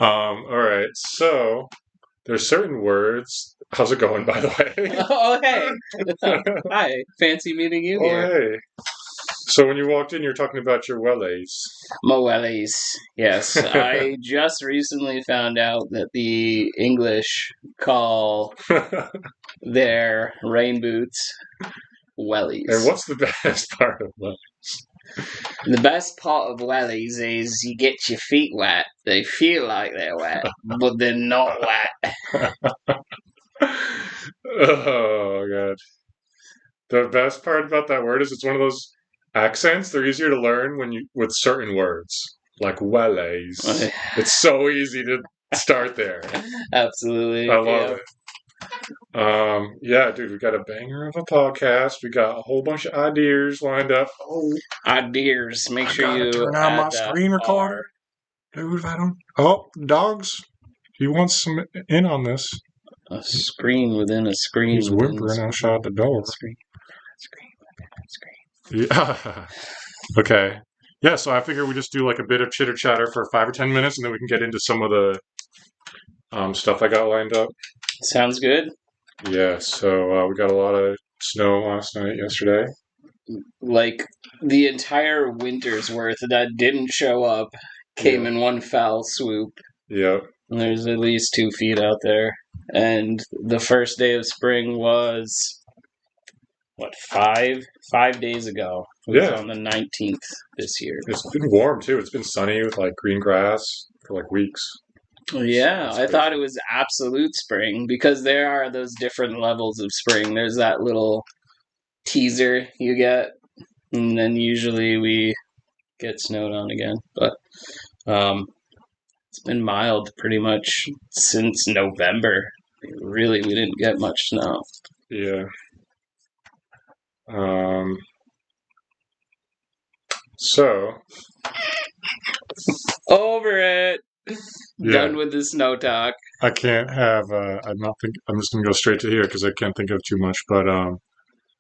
All right. So there's certain words. How's it going, by the Oh, hey. way? Hi. Fancy meeting you Oh, here. hey. So when you walked in, you're talking about your wellies. Moelis. Yes. I just recently found out that the English call their rain boots wellies. And what's the best part of that? The best part of wellies is you get your feet wet. They feel like they're wet, but they're not wet. Oh, God. The best part about that word is it's one of those accents. They're easier to learn when you with certain words, like wellies. It's so easy to start there. Absolutely. I love yeah. it. Yeah, dude, we got a banger of a podcast. We got a whole bunch of ideas lined up. Oh, Ideas. Make I sure gotta you turn on add my that screen recorder. Dude, I don't. Oh, dogs. He wants some in on this. A screen within a screen. He's whimpering outside the door. Screen within a screen. Yeah. Okay. Yeah, so I figure we just do like a bit of chitter chatter for 5 or 10 minutes, and then we can get into some of the stuff I got lined up. Sounds good. Yeah, so we got a lot of snow last night, yesterday. Like the entire winter's worth that didn't show up came in one foul swoop. Yep. And there's at least 2 feet out there. And the first day of spring was, what, 5 days ago. It was on the 19th this year. It's been warm, too. It's been sunny with, like, green grass for, like, weeks. Yeah, I thought it was absolute spring because there are those different levels of spring. There's that little teaser you get, and then usually we get snowed on again. But it's been mild pretty much since November. Really, we didn't get much snow. Yeah. So. Over it! Yeah. Done with the snow talk. I can't have, I'm just going to go straight to here because I can't think of too much. But, oh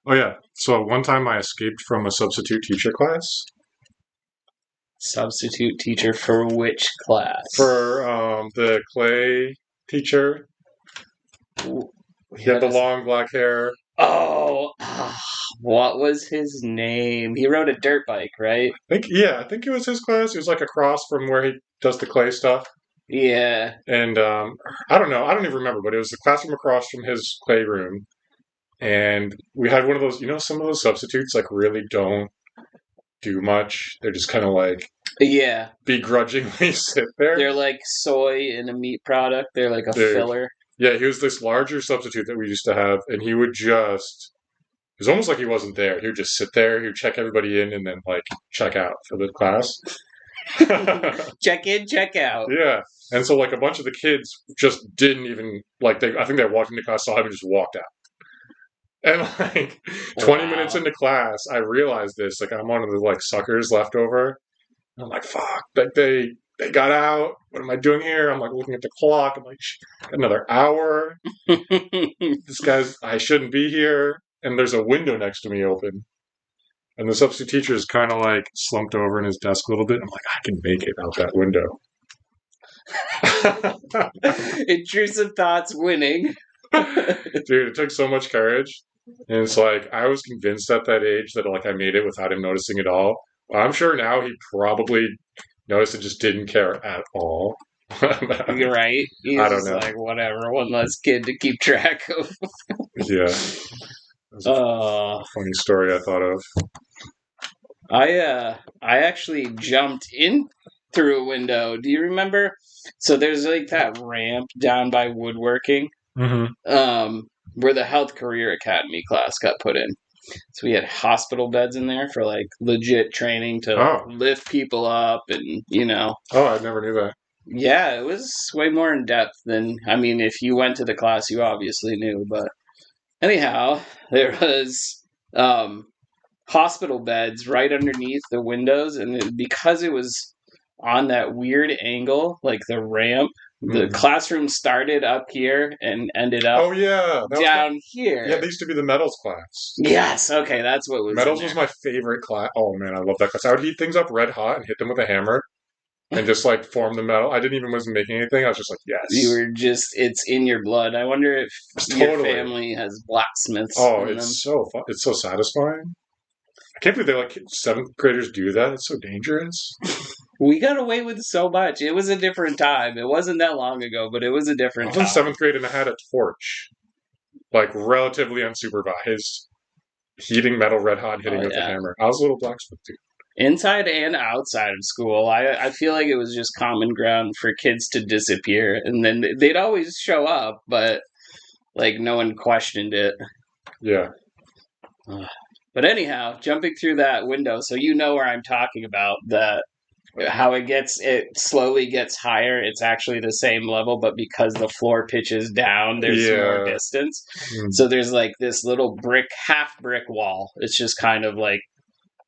yeah. So one time I escaped from a substitute teacher class. Substitute teacher for which class? For the clay teacher. He had the long black hair. Oh, what was his name? He rode a dirt bike, right? I think it was his class. It was like across from where he does the clay stuff. Yeah. And I don't know. I don't even remember, but it was the classroom across from his clay room. And we had one of those, some of those substitutes like really don't do much. They're just kind of like begrudgingly sit there. They're like soy in a meat product. They're like a filler. Yeah, he was this larger substitute that we used to have, and he would just... It was almost like he wasn't there. He would just sit there, he would check everybody in, and then, like, check out for the class. Check in, check out. Yeah. And so, like, a bunch of the kids just didn't even... Like, I think they walked into class, saw him, and just walked out. And, like, 20 minutes into class, I realized this. Like, I'm one of the, like, suckers left over. And I'm like, fuck. Like, they got out. What am I doing here? I'm like looking at the clock. I'm like, another hour. I shouldn't be here. And there's a window next to me open. And the substitute teacher is kind of like slumped over in his desk a little bit. I'm like, I can make it out that window. Intrusive thoughts winning. Dude, it took so much courage. And it's like, I was convinced at that age that like I made it without him noticing at all. I'm sure now he probably noticed and just didn't care at all. You're right. He's I don't know. Like, whatever, one less kid to keep track of. Yeah. That was a funny story I thought of. I actually jumped in through a window. Do you remember? So there's like that ramp down by woodworking, where the Health Career Academy class got put in. So we had hospital beds in there for like legit training to lift people up and, Oh, I never knew that. Yeah, it was way more in depth than, if you went to the class, you obviously knew. But anyhow, there was hospital beds right underneath the windows. And because it was on that weird angle, like the ramp, the classroom started up here and ended up down here. Yeah, they used to be the metals class. Yes, okay, that's what was Metals was my favorite class. Oh, man, I love that class. I would heat things up red hot and hit them with a hammer. and just like form the metal. I didn't even wasn't making anything. I was just like, yes. You were just, it's in your blood. I wonder if your family has blacksmiths. Oh, in them. it's so fun. It's so satisfying. I can't believe they like 7th graders do that. It's so dangerous. We got away with so much. It was a different time. It wasn't that long ago, but it was a different I time. was in 7th grade and I had a torch, like relatively unsupervised, heating metal red hot, hitting with a hammer. I was a little blacksmith too. Inside and outside of school, I feel like it was just common ground for kids to disappear, and then they'd always show up, but like no one questioned it. Yeah. But anyhow, jumping through that window, so you know where I'm talking about, that how it slowly gets higher. It's actually the same level, but because the floor pitches down, there's more distance. So there's like this little half brick wall. It's just kind of like,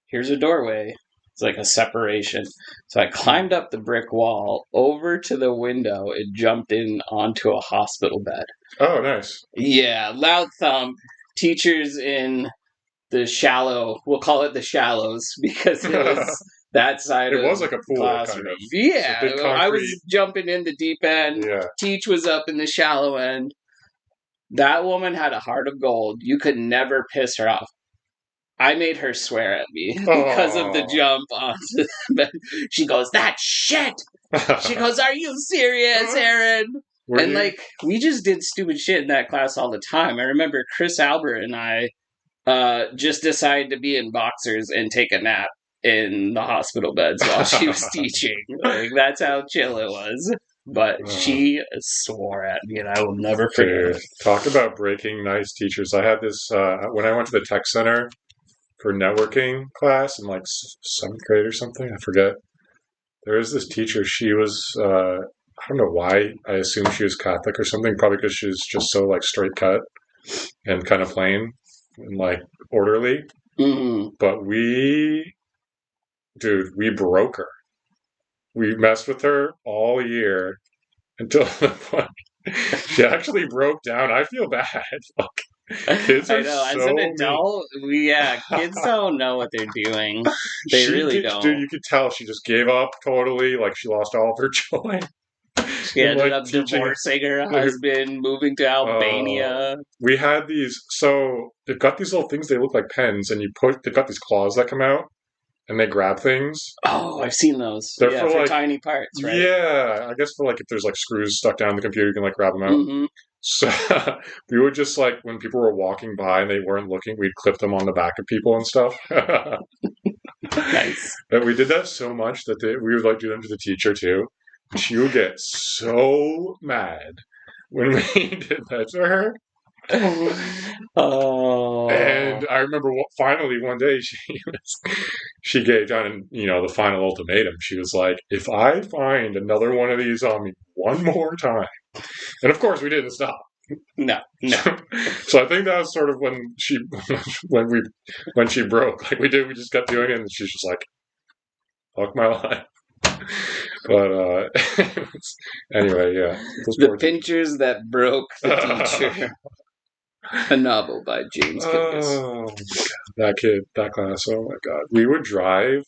here's a doorway. It's like a separation. So I climbed up the brick wall over to the window and jumped in onto a hospital bed. Oh, nice. Yeah, loud thump. Teachers in the shallow, we'll call it the shallows, because it was that side of the was like a pool classroom. kind of. Yeah, I was jumping in the deep end. Yeah. Teach was up in the shallow end. That woman had a heart of gold. You could never piss her off. I made her swear at me because of the jump onto the bed. She goes, "That shit!" She goes, "Are you serious, Aaron?" We just did stupid shit in that class all the time. I remember Chris Albert and I just decided to be in boxers and take a nap in the hospital beds while she was teaching. Like, that's how chill it was. But she swore at me, and I will never forget it. Talk about breaking nice teachers. I had this when I went to the tech center for networking class in like 7th grade or something. I forget. There was this teacher. She was I don't know why. I assume she was Catholic or something. Probably because she was just so like straight cut and kind of plain and like orderly. Mm-hmm. But we broke her. We messed with her all year until the point she actually broke down. I feel bad. Kids are as an adult, kids don't know what they're doing. They really don't. Dude, you could tell she just gave up totally. Like, she lost all of her joy. She ended up divorcing her husband, moving to Albania. We had these, so they've got these little things, they look like pens, and they've got these claws that come out, and they grab things. Oh, I've seen those. They're for like, tiny parts, right? Yeah, I guess for like if there's like screws stuck down the computer, you can like grab them out. Mm-hmm. So we would just like, when people were walking by and they weren't looking, we'd clip them on the back of people and stuff. Nice. And we did that so much that we would like do them to the teacher too. She would get so mad when we did that to her. Oh. And I remember finally one day she gave John, the final ultimatum. She was like, "If I find another one of these on me one more time," and of course we didn't stop. No. So I think that was sort of when she broke. Like we just kept doing it, and she's just like, "Fuck my life." But anyway, yeah. The Pinchers That Broke the Teacher. A novel by James Pickens. Oh, that kid, that class, oh my god. We would drive.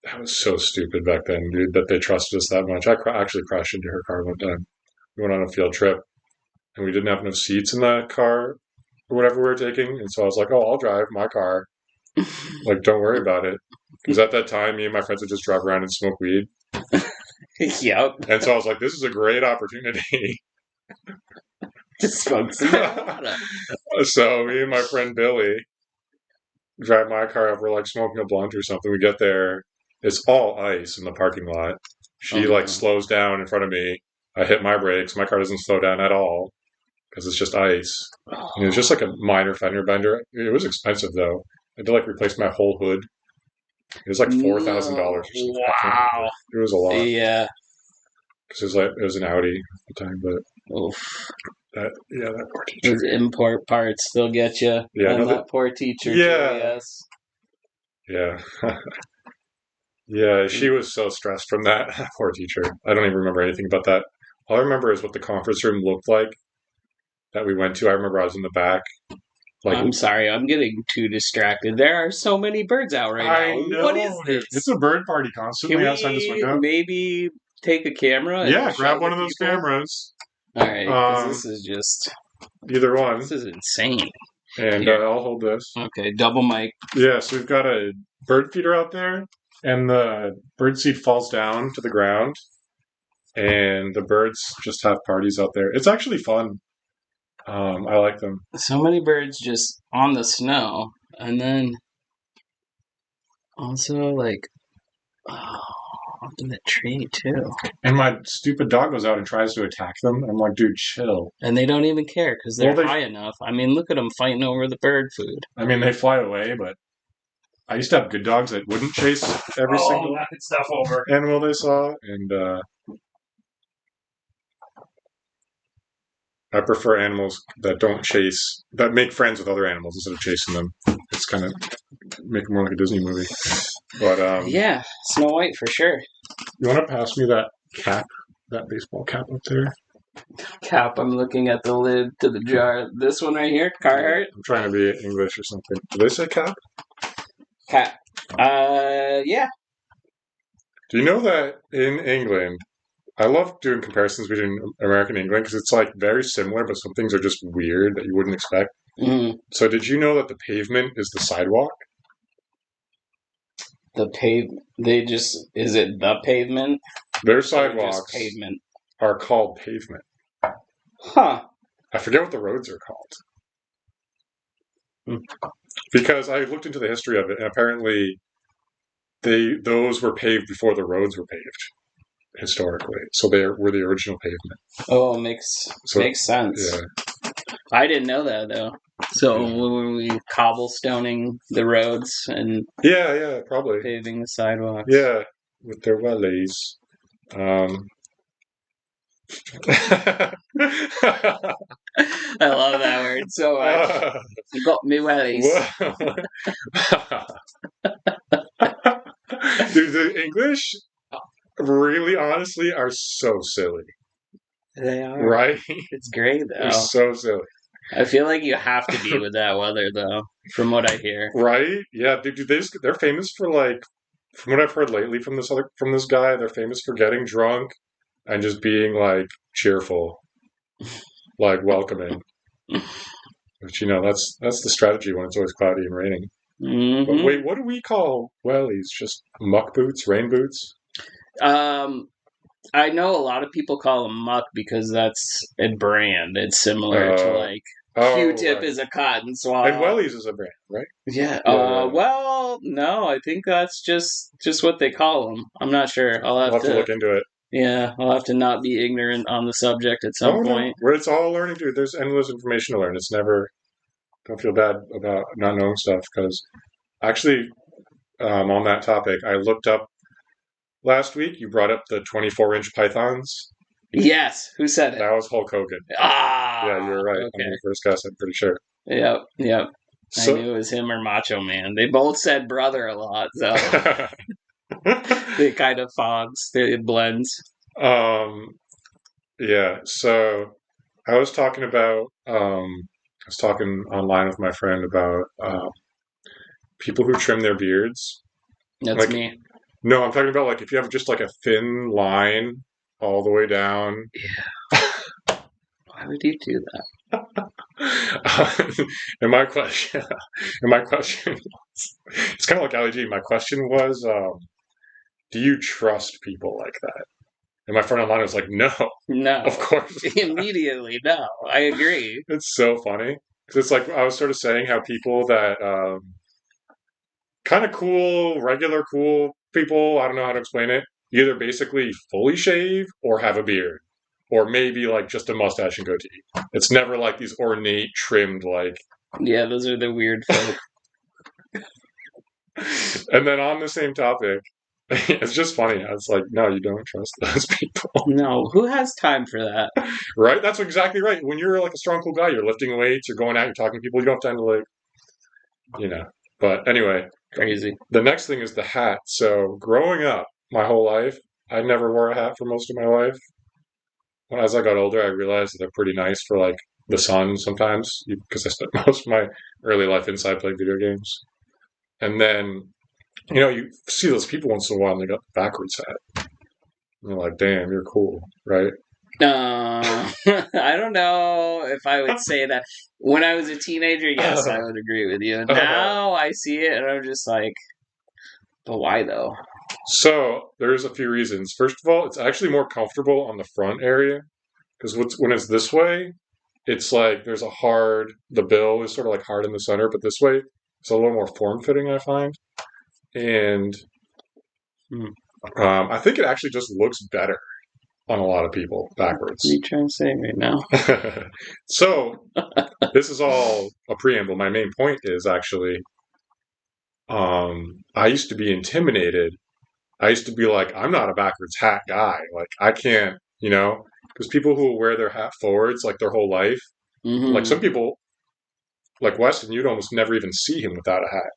That was so stupid back then, dude, that they trusted us that much. I actually crashed into her car one time. We went on a field trip, and we didn't have enough seats in the car, or whatever we were taking, and so I was like, "Oh, I'll drive my car. Like, don't worry about it." Because at that time, me and my friends would just drive around and smoke weed. Yep. And so I was like, this is a great opportunity. To smoke some marijuana. So me and my friend Billy drive my car up. We're like smoking a blunt or something. We get there. It's all ice in the parking lot. She slows down in front of me. I hit my brakes. My car doesn't slow down at all because it's just ice. And it was just like a minor fender bender. It was expensive though. I had to like replace my whole hood. It was like $4,000 or something. Wow. It was a lot. Yeah. Because it was an Audi at the time, but oof. That poor teacher. Those import parts, they'll get you. Yeah, and that poor teacher. Yeah. Too, yes. Yeah. Yeah, she was so stressed from that. Poor teacher. I don't even remember anything about that. All I remember is what the conference room looked like that we went to. I remember I was in the back, Like, I'm sorry, I'm getting too distracted. There are so many birds out right I now. know, What is dude. this? It's a bird party Can constantly outside this we window. maybe take a camera and Yeah, show grab one the of those people? cameras. All right, because this is just Either one. this is insane. And Here. I'll hold this. Okay, double mic. Yeah, so we've got a bird feeder out there, and the bird seed falls down to the ground, and the birds just have parties out there. It's actually fun. I like them. So many birds just on the snow, and then also like up in the tree too. And my stupid dog goes out and tries to attack them. I'm like, dude, chill. And they don't even care because they're Well, they- high enough. I mean, look at them fighting over the bird food. I mean, they fly away, but I used to have good dogs that wouldn't chase every single stuff over. animal they saw, and I prefer animals that don't chase, that make friends with other animals instead of chasing them. It's kind of make it more like a Disney movie. But Yeah, Snow White for sure. you want to pass me that cap, that baseball cap up there? Cap, I'm looking at the lid to the jar. This one right here, Carhartt. I'm trying to be English or something. Did they say cap? Cap. Yeah. Do you know that in England, I love doing comparisons between America and England because it's like very similar, but some things are just weird that you wouldn't expect. Mm. So did you know that the pavement is the sidewalk? The they just, is it the pavement? Their Or just sidewalks pavement. are called pavement. Huh. I forget what the roads are called. Hmm. Because I looked into the history of it, and apparently those were paved before the roads were paved, historically. So they were the original pavement. Oh, makes sense. Yeah. I didn't know that though. So Yeah. were we cobblestoning the roads and Yeah, probably. paving the sidewalks? Yeah, with their wellies. I love that word so much. You got me wellies. Dude, the English really honestly are so silly. They are. Right? It's great though. They're so silly. I feel like you have to be with that weather though, from what I hear. Right? Yeah, dude, they're famous for like, from what I've heard lately from this guy, they're famous for getting drunk and just being like cheerful, like welcoming. But you know, that's the strategy when it's always cloudy and raining. Mm-hmm. But wait, what do we call wellies? Just muck boots, rain boots? I know a lot of people call them muck because that's a brand. It's similar to like Q-tip right. is a cotton swab. And wellies is a brand, right? Yeah. Yeah. Well, no, I think that's just what they call them. I'm not sure. I'll have to look into it. Yeah, I'll have to not be ignorant on the subject at some point. No. It's all learning, dude. There's endless information to learn. It's never. Don't feel bad about not knowing stuff because actually, on that topic, I looked up last week. You brought up the 24-inch pythons. Yes, who said it? That was Hulk Hogan. Ah, yeah, you were right. Okay. I'm the first guess. I'm pretty sure. Yep. So, I knew it was him or Macho Man. They both said brother a lot, so it kind of fogs. It blends. Yeah. So I was talking about. I was talking online with my friend about people who trim their beards. That's like, me. No, I'm talking about like if you have just like a thin line all the way down. Yeah. Why would you do that? and my question was, it's kind of like Ali G. My question was, do you trust people like that? And my friend online was like, no, of course not. Immediately, no. I agree. It's so funny because it's like I was sort of saying how people that kind of cool, regular cool people, I don't know how to explain it, either basically fully shave or have a beard. Or maybe like just a mustache and goatee. It's never like these ornate, trimmed like. Yeah, those are the weird folk. And then on the same topic, it's just funny. I was like, no, you don't trust those people. No, who has time for that? Right? That's exactly right. When you're like a strong, cool guy, you're lifting weights, you're going out, you're talking to people, you don't have time to like, you know. But anyway. Crazy. The next thing is the hat. So growing up my whole life, I never wore a hat for most of my life. As I got older, I realized that they're pretty nice for like the sun sometimes because I spent most of my early life inside playing video games. And then, you see those people once in a while and they got the backwards hat. And you're like, damn, you're cool, right? I don't know if I would say that. When I was a teenager, yes, I would agree with you. Now I see it and I'm just like, but why though? So there's a few reasons. First of all, it's actually more comfortable on the front area because when it's this way, it's like there's the bill is sort of like hard in the center, but this way it's a little more form-fitting, I find. And I think it actually just looks better on a lot of people backwards. What are you trying to say right now? So this is all a preamble. My main point is actually, I used to be intimidated. I used to be like, I'm not a backwards hat guy. Like, I can't, because people who wear their hat forwards like their whole life, like some people, like Weston, you'd almost never even see him without a hat.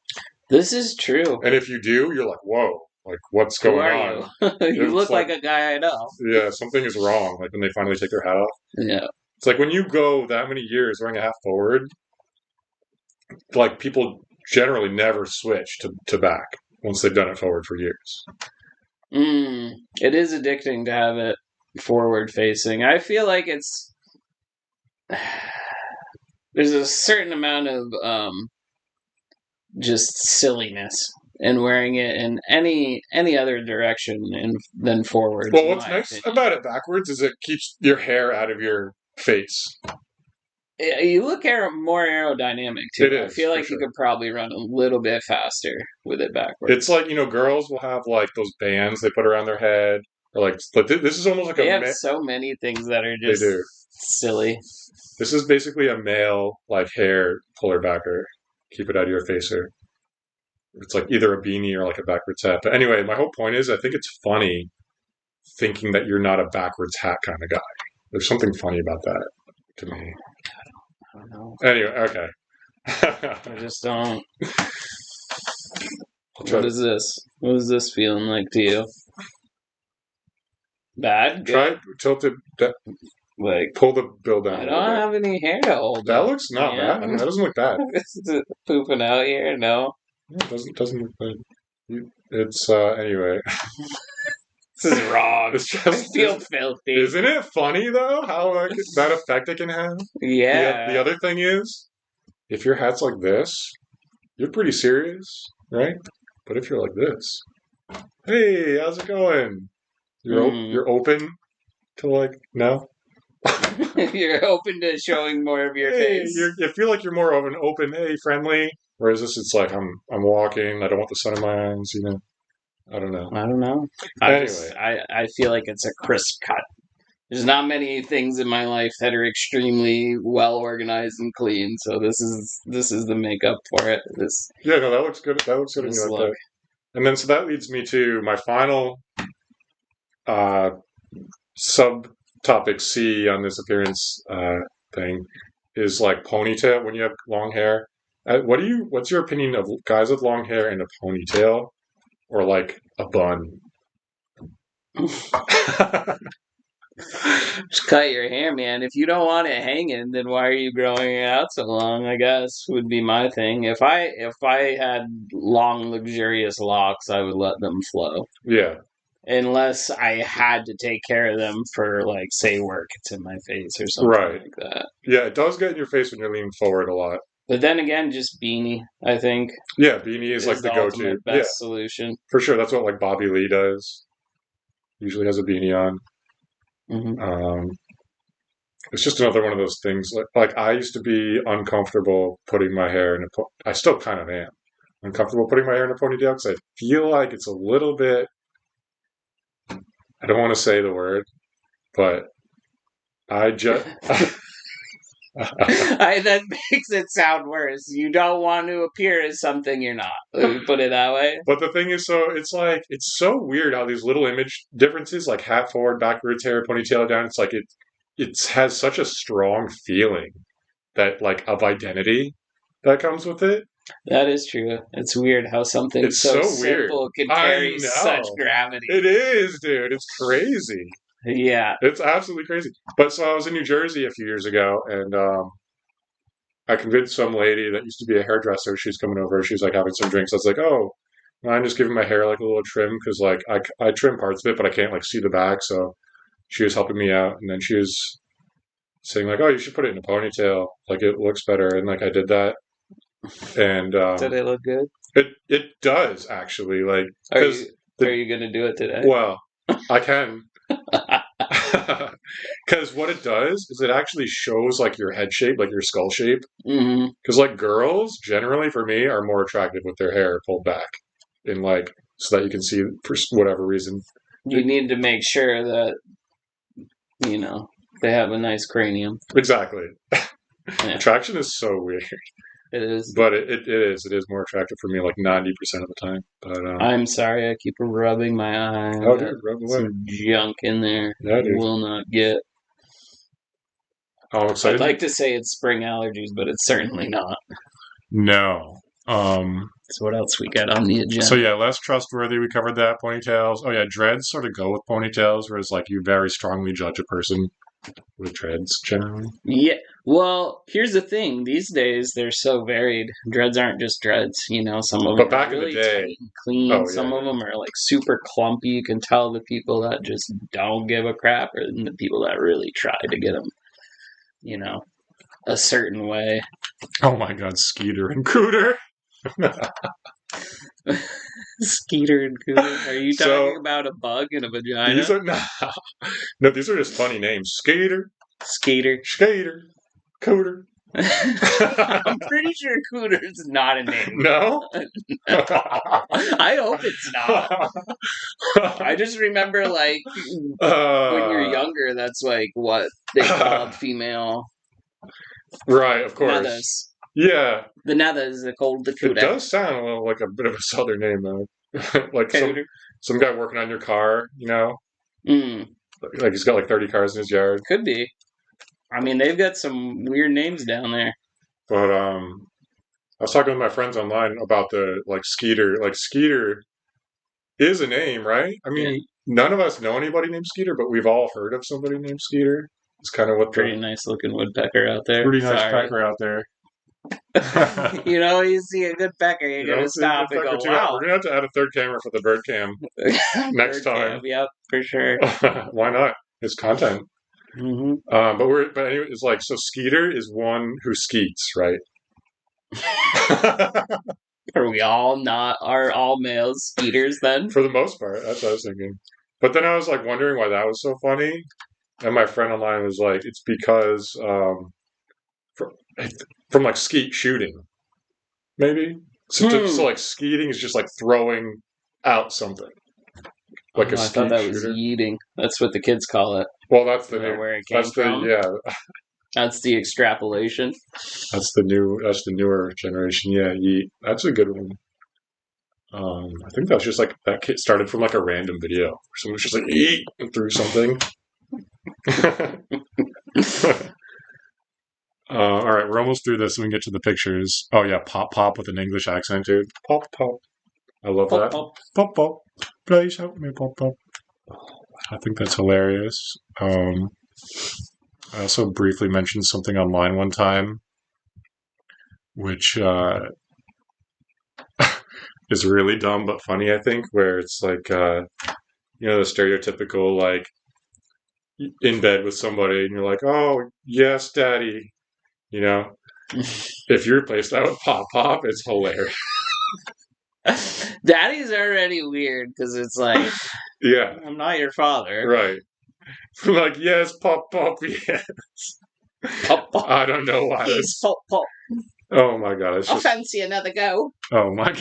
This is true. And if you do, you're like, whoa, like what's going on? You look like a guy I know. Yeah, something is wrong. Like when they finally take their hat off. Yeah. It's like when you go that many years wearing a hat forward, like people generally never switch to back once they've done it forward for years. It is addicting to have it forward facing. I feel like there's a certain amount of just silliness in wearing it in any other direction than forward. Well, what's nice about it backwards is it keeps your hair out of your face. You look more aerodynamic too. It is, I feel like you could probably run a little bit faster with it backwards. It's like, girls will have like those bands they put around their head, or like this is almost like they have so many things that are just silly. This is basically a male like hair puller backer. Keep it out of your facer. It's like either a beanie or like a backwards hat. But anyway, my whole point is I think it's funny thinking that you're not a backwards hat kind of guy. There's something funny about that to me. I don't know. Anyway, okay. I just don't. What is this? What is this feeling like to you? Bad? Try tilt it. Like pull the bill down. I don't have any hair to hold. That looks not bad. I mean, that doesn't look bad. Is it pooping out here? No. It doesn't look bad. It's anyway. This is wrong. It's just, I feel filthy. Isn't it funny though how that effect it can have? Yeah. The other thing is, if your hat's like this, you're pretty serious, right? But if you're like this, hey, how's it going? You're open to like no. You're open to showing more of your face. You feel like you're more of an open, hey, friendly. Whereas this, it's like I'm walking. I don't want the sun in my eyes. I don't know. Anyway, I feel like it's a crisp cut. There's not many things in my life that are extremely well organized and clean. So this is the makeup for it. Yeah, no, that looks good. That looks good in you like that. And then so that leads me to my final subtopic C on this appearance thing is like ponytail when you have long hair. What's your opinion of guys with long hair and a ponytail or like a bun? Just cut your hair, man. If you don't want it hanging, then why are you growing it out so long? I guess would be my thing. If I had long, luxurious locks, I would let them flow. Yeah. Unless I had to take care of them for, like, say, work. It's in my face or something like that. Yeah, it does get in your face when you're leaning forward a lot. But then again, just beanie, I think. Yeah, beanie is like the go-to. Best solution. For sure, that's what like Bobby Lee does. Usually has a beanie on. Mm-hmm. It's just another one of those things. Like I used to be uncomfortable putting my hair in I still kind of am uncomfortable putting my hair in a ponytail because I feel like it's a little bit. I don't want to say the word, but I just. That makes it sound worse. You don't want to appear as something you're not. Put it that way. But the thing is, so it's like it's so weird how these little image differences, like hat forward, backwards hair, ponytail down. It's like it has such a strong feeling that like of identity that comes with it. That is true. It's weird how something so simple can carry such gravity. It is, dude. It's crazy. Yeah. It's absolutely crazy. But so I was in New Jersey a few years ago, and I convinced some lady that used to be a hairdresser. She's coming over. She was like having some drinks. I was like, "Oh, mind just giving my hair like a little trim because like I trim parts of it, but I can't like see the back." So she was helping me out, and then she was saying like, "Oh, you should put it in a ponytail. Like it looks better." And like I did that, and Did it look good? it does actually like Are because you gonna do it today? well, I can. Because what it does is it actually shows like your head shape, like your skull shape. Mm-hmm. Because like girls, generally for me, are more attractive with their hair pulled back, in like so that you can see for whatever reason. You need to make sure that they have a nice cranium. Exactly. Yeah. Attraction is so weird, It is. but it is more attractive for me like 90% of the time. But I'm sorry, I keep rubbing my eye. oh, dude, rub away. Some junk in there. Yeah, dude. Will not get. Oh, I'm excited. I'd like to say it's spring allergies, but it's certainly not. No. So what else we got on the agenda? So yeah, less trustworthy. We covered that. Ponytails. Oh yeah, dreads sort of go with ponytails, whereas like you very strongly judge a person with dreads generally. Yeah. Well, here's the thing. These days they're so varied. Dreads aren't just dreads. Some of them But back are really in the day, tight and clean. oh, Some yeah. of them are like super clumpy. You can tell the people that just don't give a crap, or the people that really try to get them, a certain way. Oh my God, Skeeter and Cooter. Skeeter and Cooter. Are you talking about a bug in a vagina? These are no, these are just funny names. Skater, Skater, Skater, Cooter. I'm pretty sure Cooter's not a name. No? I hope it's not. I just remember, like, when you're younger, that's, like, what they called female. Right, of course. Nethers. Yeah. The Nethers are called the Cooter. It does sound a little like a bit of a southern name, though. Like some guy working on your car, Like he's got like 30 cars in his yard. Could be. I mean, they've got some weird names down there. But I was talking with my friends online about the like Skeeter. Like Skeeter is a name, right? I mean, none of us know anybody named Skeeter, but we've all heard of somebody named Skeeter. It's kind of what pretty nice looking woodpecker out there. Pretty nice pecker out there. You see a good pecker, you're gonna stop and go, wow. We're gonna have to add a third camera for the bird cam next time. Yep, for sure. Why not? It's content. Mm-hmm. But anyway, it's like so. Skeeter is one who skeets, right? Are all males skeeters then? For the most part, that's what I was thinking. But then I was like wondering why that was so funny, and my friend online was like, it's because from like skeet shooting, maybe. So like skeeting is just like throwing out something. Like I thought that was yeeting. That's what the kids call it. Well, that's the where it came from. That's the extrapolation. That's the newer generation. Yeah, yeet. That's a good one. I think that's just like that kid started from like a random video. Someone's just like yeet and threw something. All right, we're almost through this. We can get to the pictures. Oh yeah, pop pop with an English accent, dude. Pop pop. I love that. Pop pop. Please help me, pop pop. I think that's hilarious. I also briefly mentioned something online one time, which is really dumb but funny, I think, where it's like, the stereotypical, like, in bed with somebody and you're like, oh, yes, daddy. If you replace that with pop pop, it's hilarious. Daddy's already weird because it's like, yeah, I'm not your father, right? Like, yes, pop pop, yes. Pop pop. I don't know why. Yes, pop pop. Oh my god! I fancy another go. Oh my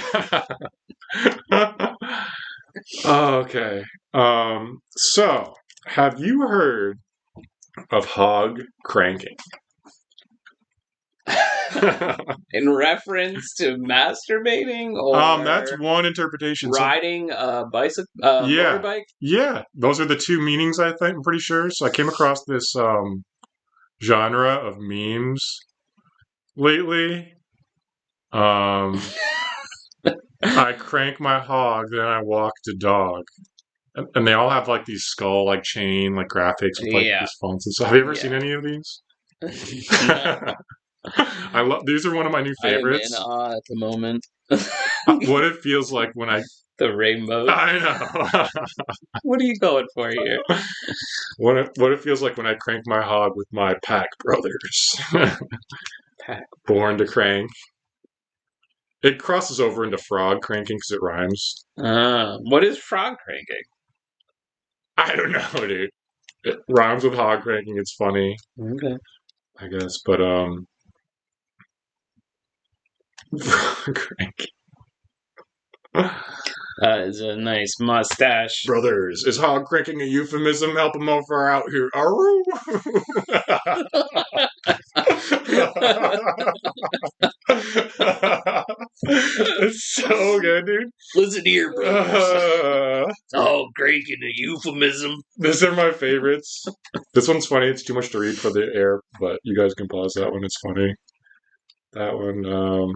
god. Okay. So, have you heard of hog cranking? In reference to masturbating, or that's one interpretation. Riding a bicycle, motorbike. Yeah, those are the two meanings. I think I'm pretty sure. So I came across this genre of memes lately. I crank my hog, then I walk the dog. And they all have like these skull like chain like graphics with like these fonts and stuff. Have you ever seen any of these? I love these are one of my new favorites. I am in awe at the moment. What it feels like when I the rainbow. I know. What are you going for here? What it feels like when I crank my hog with my pack brothers. Pack. Born to crank. It crosses over into frog cranking because it rhymes. What is frog cranking? I don't know, dude. It rhymes with hog cranking. It's funny. Okay. I guess, but frog cranking. Is a nice mustache. Brothers, is hog cranking a euphemism? Help them over out here. Aroo! It's so good, dude. Listen here, brothers. Oh, cranking a euphemism. These are my favorites. This one's funny. It's too much to read for the air, but you guys can pause that one. It's funny. That one,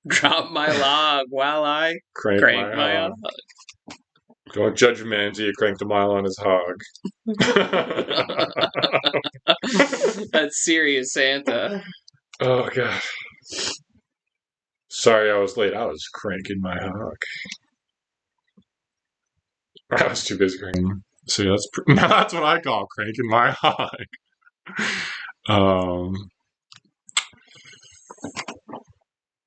Drop my log while I crank my hog. Don't judge a man till you crank the mile on his hog. That's serious Santa. Oh, God. Sorry I was late. I was cranking my hog. I was too busy cranking. See, that's what I call cranking my hog.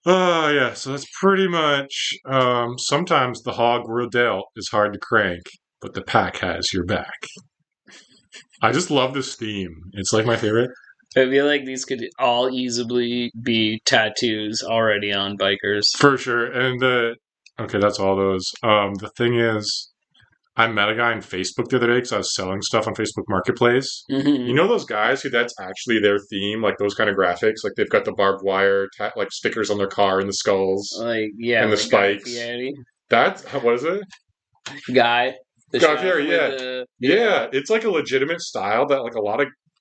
Oh, yeah, so that's pretty much, sometimes the hog we're dealt is hard to crank, but the pack has your back. I just love this theme. It's like my favorite. I feel like these could all easily be tattoos already on bikers. For sure. And okay, that's all those. The thing is, I met a guy on Facebook the other day because I was selling stuff on Facebook Marketplace. Mm-hmm. You know those guys who that's actually their theme, like those kind of graphics, like they've got the barbed wire, like stickers on their car and the skulls, like and the spikes. That's what is it? Guy. Guy Fieri, yeah. It's like a legitimate style that like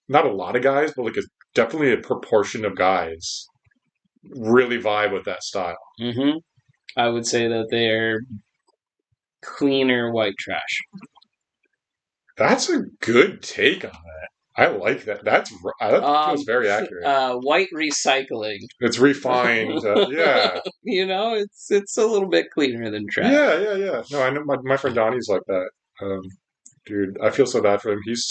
not a lot of guys, but like definitely a proportion of guys really vibe with that style. Mm-hmm. I would say that they're cleaner white trash. That's a good take on that. I like that. That feels very accurate. White recycling. It's refined. Yeah. You know, it's a little bit cleaner than trash. Yeah. No, I know my friend Donnie's like that. Dude, I feel so bad for him. He's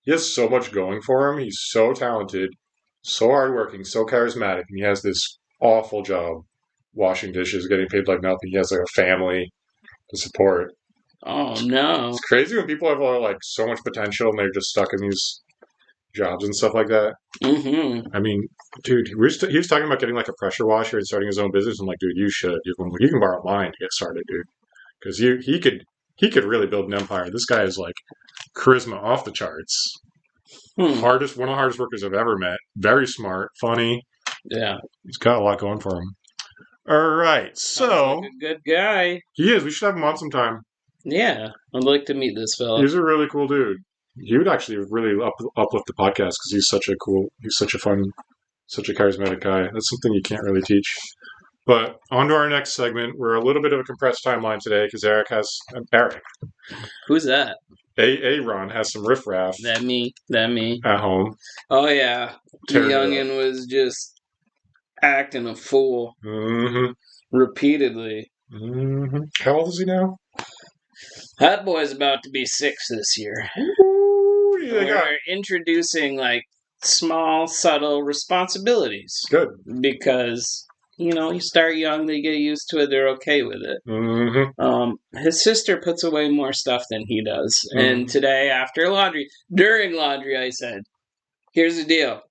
he has so much going for him. He's so talented, so hardworking, so charismatic, and he has this awful job washing dishes, getting paid like nothing. He has like a family to support. Oh no! It's crazy when people have like so much potential and they're just stuck in these jobs and stuff like that. Mm-hmm. I mean, dude, he was talking about getting like a pressure washer and starting his own business. I'm like, dude, you should. You can borrow mine to get started, dude, because he could really build an empire. This guy is like charisma off the charts. One of the hardest workers I've ever met. Very smart, funny. Yeah, he's got a lot going for him. All right, so like a good guy. He is. We should have him on sometime. Yeah, I'd like to meet this fella. He's a really cool dude. He would actually really uplift the podcast because he's such a fun, such a charismatic guy. That's something you can't really teach. But on to our next segment. We're a little bit of a compressed timeline today because Eric. Who's that? Aaron has some riffraff. That me. At home. Oh yeah, the youngin was just acting a fool. Mm-hmm. Repeatedly. Mm-hmm. How old is he now? That boy's about to be 6 this year. Ooh, We're introducing like small, subtle responsibilities. Good. Because, you start young, they get used to it, they're okay with it. Mm-hmm. His sister puts away more stuff than he does. Mm-hmm. And today, during laundry, I said, here's the deal.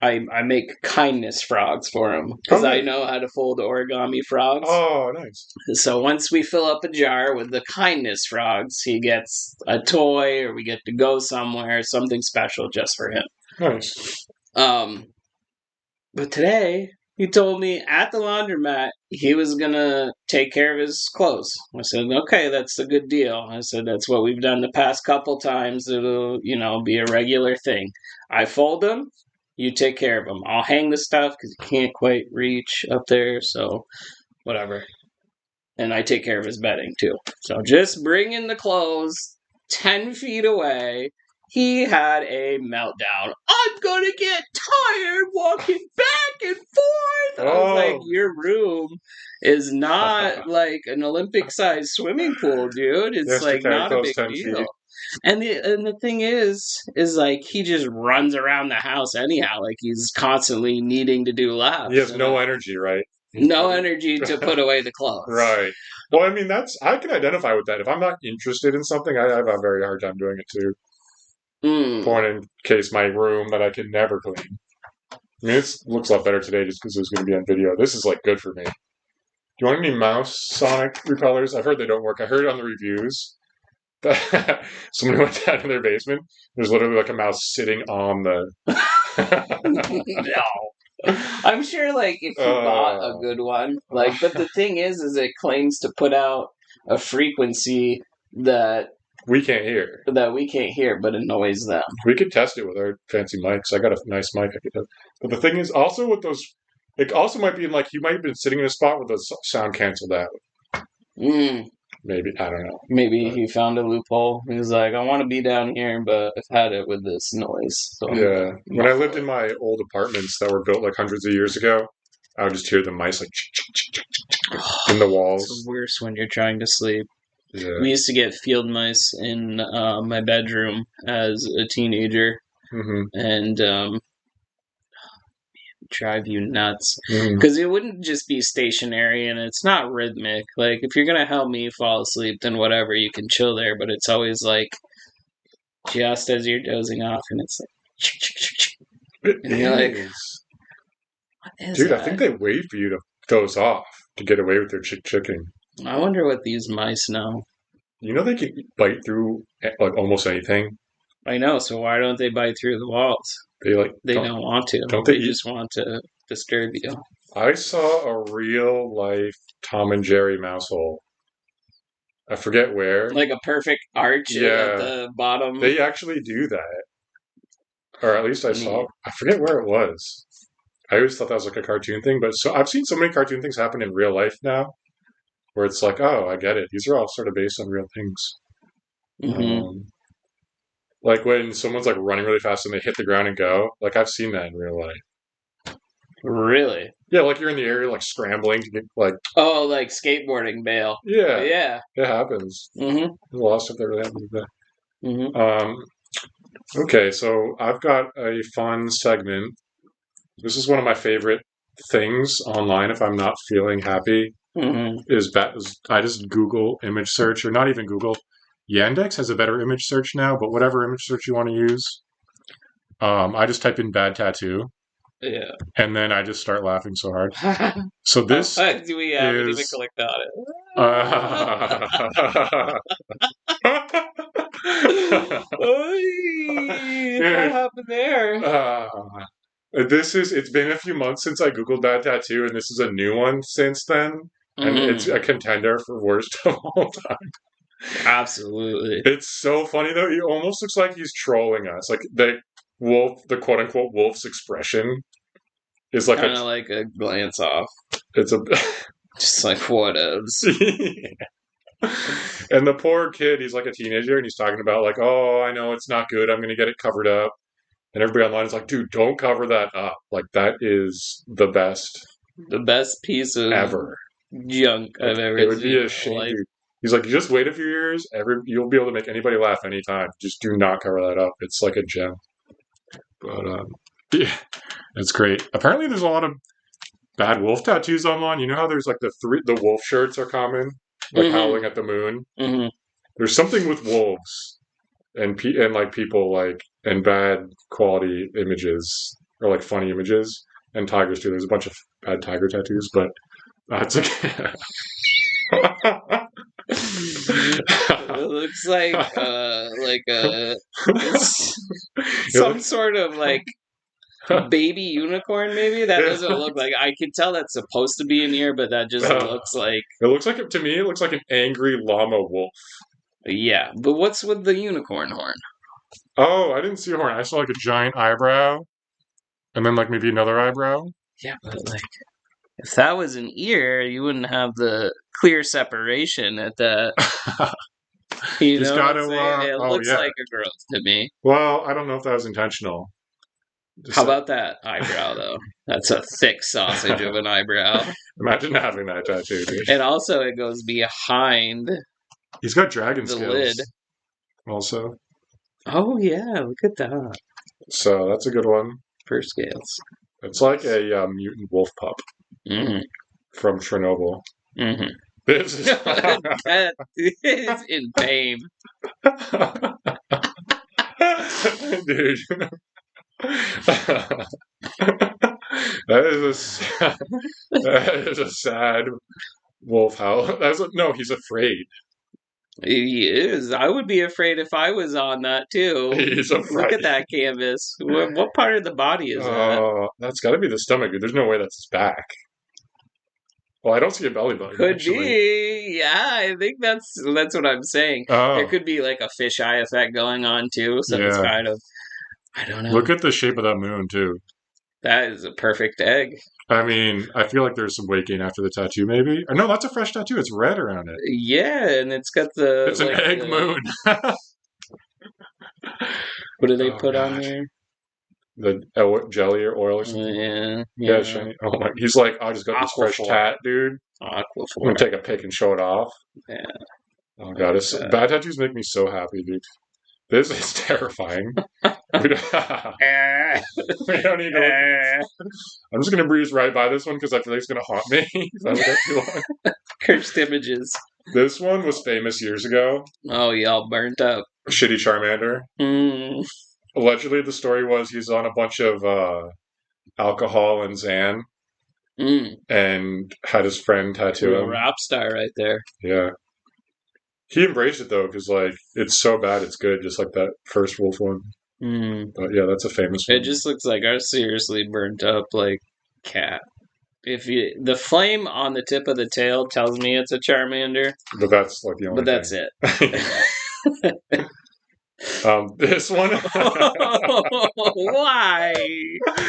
I make kindness frogs for him because I know how to fold origami frogs. Oh, nice. So once we fill up a jar with the kindness frogs, he gets a toy or we get to go somewhere, something special just for him. Nice. But today, he told me at the laundromat he was going to take care of his clothes. I said, okay, that's a good deal. I said, that's what we've done the past couple times. It'll, be a regular thing. I fold them. You take care of them. I'll hang the stuff because you can't quite reach up there, so whatever. and I take care of his bedding too. So just bring in the clothes 10 feet away. He had a meltdown. I'm gonna get tired walking back and forth. And I was like, your room is not like an Olympic-sized swimming pool, dude. It's like not a big deal. Feet. And the thing is like he just runs around the house anyhow. Like he's constantly needing to do laps. He has no energy, right? No energy to put away the clothes. Right. Well, I mean, I can identify with that. If I'm not interested in something, I have a very hard time doing it too. Point in case my room that I can never clean. I mean, it looks a lot better today just because it was going to be on video. This is like good for me. Do you want any mouse sonic repellers? I've heard they don't work. I heard on the reviews that somebody went down to their basement. There's literally like a mouse sitting on the. No. I'm sure, like, if you bought a good one, like, but the thing is it claims to put out a frequency that we can't hear. But annoys them. We could test it with our fancy mics. I got a nice mic I could test. But the thing is, also with those, it also might be like you might have been sitting in a spot with the sound canceled out. Maybe, I don't know. Maybe he found a loophole. He was like, I want to be down here, but I've had it with this noise. So yeah. When I lived in my old apartments that were built like hundreds of years ago, I would just hear the mice like in the walls. It's worse when you're trying to sleep. Yeah. We used to get field mice in my bedroom as a teenager, and drive you nuts because it wouldn't just be stationary and it's not rhythmic. Like if you're gonna help me fall asleep, then whatever, you can chill there. But it's always like just as you're dozing off, and it's like, and you're like, what is dude? that? I think they wait for you to doze off to get away with their chicken. I wonder what these mice know. You know they can bite through like almost anything. I know, so why don't they bite through the walls? They don't want to. Don't they just want to disturb you? I saw a real life Tom and Jerry mouse hole. I forget where. Like a perfect arch at the bottom. They actually do that. Or at least I saw. I forget where it was. I always thought that was like a cartoon thing, but I've seen so many cartoon things happen in real life now. Where it's like, oh, I get it. These are all sort of based on real things. Like when someone's like running really fast and they hit the ground and go. Like I've seen that in real life. Really? Yeah, like you're in the area like scrambling to get like. Oh, like skateboarding bail. Yeah. Yeah. It happens. There's a lot of stuff that really happens with that. Okay, so I've got a fun segment. This is one of my favorite things online if I'm not feeling happy. I just Google image search, or not even Google. Yandex has a better image search now, but whatever image search you want to use. I just type in bad tattoo. Yeah. And then I just start laughing so hard. So this we haven't even clicked on it. What happened there? It's been a few months since I Googled bad tattoo, and this is a new one since then. And it's a contender for worst of all time. Absolutely. It's so funny though. He almost looks like he's trolling us. Like the quote unquote wolf's expression is like kind of like a glance off. It's just like whatevs. And the poor kid, he's like a teenager, and he's talking about like, oh, I know it's not good. I'm going to get it covered up. And everybody online is like, dude, don't cover that up. Like that is the best piece of ever junk I've ever seen. It would be a shame. Dude. He's like, you just wait a few years. You'll be able to make anybody laugh anytime. Just do not cover that up. It's like a gem. But yeah, it's great. Apparently, there's a lot of bad wolf tattoos online. You know how there's like the wolf shirts are common, like howling at the moon. There's something with wolves and like people like and bad quality images or like funny images and tigers too. There's a bunch of bad tiger tattoos, but that's okay. It looks like some sort of like baby unicorn. Maybe that doesn't look like. I can tell that's supposed to be in here, but that just looks like. It looks like to me. It looks like an angry llama wolf. Yeah, but what's with the unicorn horn? Oh, I didn't see a horn. I saw like a giant eyebrow, and then like maybe another eyebrow. Yeah, but like If that was an ear, you wouldn't have the clear separation at the. You He's know got what I'm to. saying? It Oh looks yeah. like a girl's to me. Well, I don't know if that was intentional. How about that eyebrow, though? That's a thick sausage of an eyebrow. Imagine having that tattoo, dude. And also, it goes behind He's got dragon the scales. lid. Also. Oh, yeah, look at that. So that's a good one. For scales. It's like a mutant wolf pup from Chernobyl. Mm-hmm. This is That is in pain. dude. That is a sad wolf howl. No, he's afraid. He is. I would be afraid if I was on that too. He's afraid. Look at that canvas. What part of the body is that? That's got to be the stomach, dude. There's no way that's his back. Well, I don't see a belly button. Could actually. be. Yeah, I think that's what I'm saying. Oh. There could be like a fisheye effect going on too. So it's kind of. I don't know. Look at the shape of that moon too. That is a perfect egg. I mean, I feel like there's some weight gain after the tattoo, maybe. Or no, that's a fresh tattoo. It's red around it. Yeah, and it's got the. It's an egg moon. What do they put on there? The jelly or oil or something. Yeah. Shiny. Oh my! He's like, I just got this fresh tat, dude. I'm gonna take a pic and show it off. Yeah. Oh god, bad tattoos make me so happy, dude. This is terrifying. We don't need to. I'm just gonna breeze right by this one because I feel like it's gonna haunt me. If I look at too long. Cursed images. This one was famous years ago. Oh, y'all burnt up. Shitty Charmander. Allegedly, the story was he's on a bunch of alcohol and Xan, and had his friend tattoo him. Rap star right there. Yeah. He embraced it though, because like it's so bad it's good, just like that first wolf one. But yeah, that's a famous one. It just looks like a seriously burnt up like cat. The flame on the tip of the tail tells me it's a Charmander. But that's like the only. But that's it. This one. Why?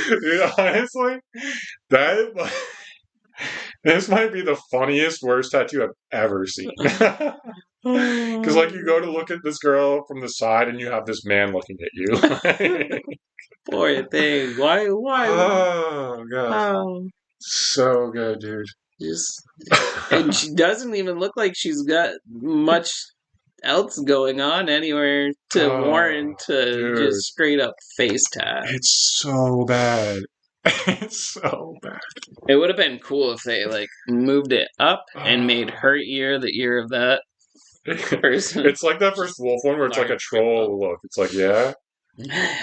Dude, honestly, this might be the funniest, worst tattoo I've ever seen. Because, like, you go to look at this girl from the side, and you have this man looking at you. Poor thing. Why? Oh god, so good, dude. And she doesn't even look like she's got much else going on anywhere to warrant just straight up face tat. It's so bad. It's so bad. It would have been cool if they like moved it up and made her ear the ear of that person. It's like that first wolf one where it's like a troll look. It's like, yeah,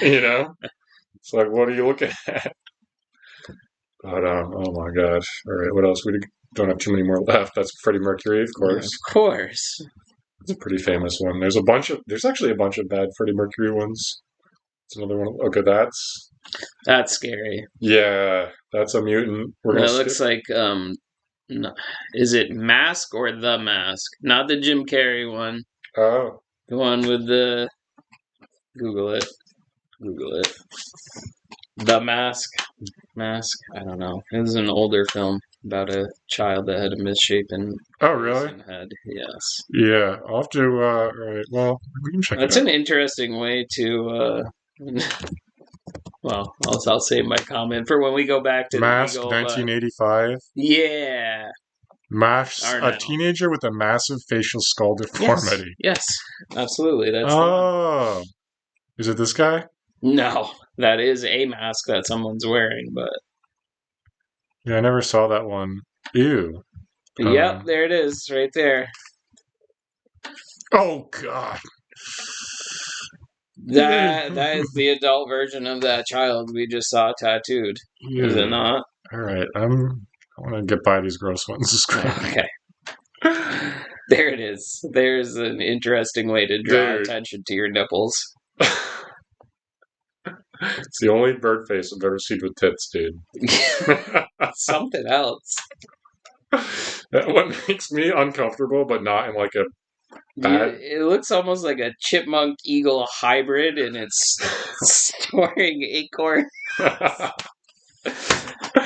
you know. It's like, what are you looking at? But oh my gosh! All right, what else? We don't have too many more left. That's Freddie Mercury, of course. Of course. It's a pretty famous one. There's actually a bunch of bad Freddie Mercury ones. It's another one. Okay, that's scary. Yeah, that's a mutant. It looks like is it Mask or The Mask? Not the Jim Carrey one. Oh, the one with the. Google it. The Mask. I don't know. It was an older film about a child that had a misshapen head. Yes. Yeah, I'll have to. Right. Well, we can check. That's an interesting way to. Well, I'll save my comment for when we go back to Mask, 1985. Yeah. Mask, a teenager with a massive facial skull deformity. Yes, absolutely. That's. Is it this guy? No, that is a mask that someone's wearing, but. Yeah, I never saw that one. Ew. Yep, there it is, right there. Oh God. That is the adult version of that child we just saw tattooed. Yeah. Is it not? All right, I want to get by these gross ones. Okay. There it is. There's an interesting way to draw attention to your nipples. It's the only bird face I've ever seen with tits, dude. Something else. That one makes me uncomfortable, but not in like a bad... It looks almost like a chipmunk eagle hybrid, and it's storing acorn.